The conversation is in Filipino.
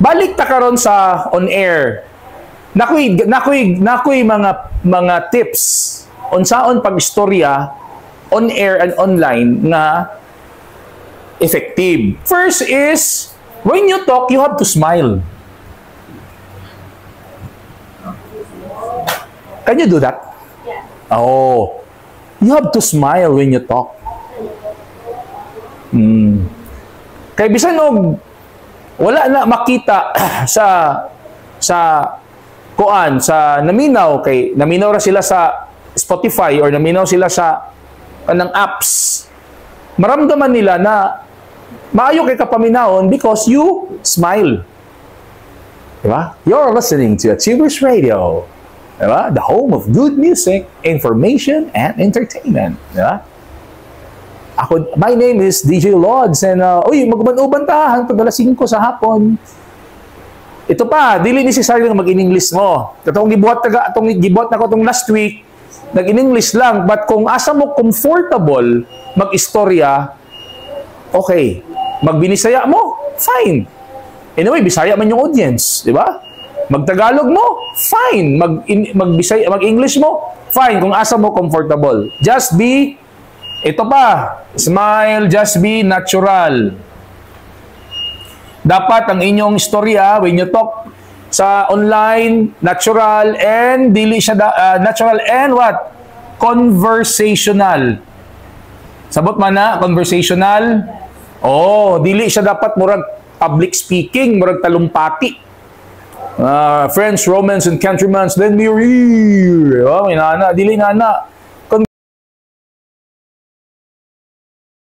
Balik ta karon sa on air. Nakoy mga tips unsaon pag-istorya on air and online nga effective. First is when you talk, you have to smile. Can you do that? Yeah. Oh, you have to smile when you talk. Kaya bisan og wala na makita sa kuan sa naminaw ra sila sa Spotify or naminaw sila sa kanang apps. Maramdaman nila na maayo kay kapaminawon because you smile. Diba? You're listening to Achievers Radio. Diba? The home of good music, information, and entertainment. Diba? My name is DJ Lods and magban-uban ta hangtod alas 5 sa hapon. Ito pa, dili necessary nga mag-in-English mo. Atong gibuhat na ko tong last week, nag-in-English lang, but kung asa mo comfortable mag-istorya, okay. Mag-Binisaya mo, fine. Anyway, Bisaya man yung audience, di ba? Mag-Tagalog mo, fine. Mag-English mo, fine. Kung asa mo comfortable. Just be, ito pa, smile, just be natural. Dapat ang inyong istorya, when you talk sa online, natural, and dili siya, natural and what? Conversational. Sabot man na, conversational. Oh, dili siya dapat murag public speaking, murag talumpati. Friends, Romans, and countrymen, lend me your ear. Oh, dili nga na.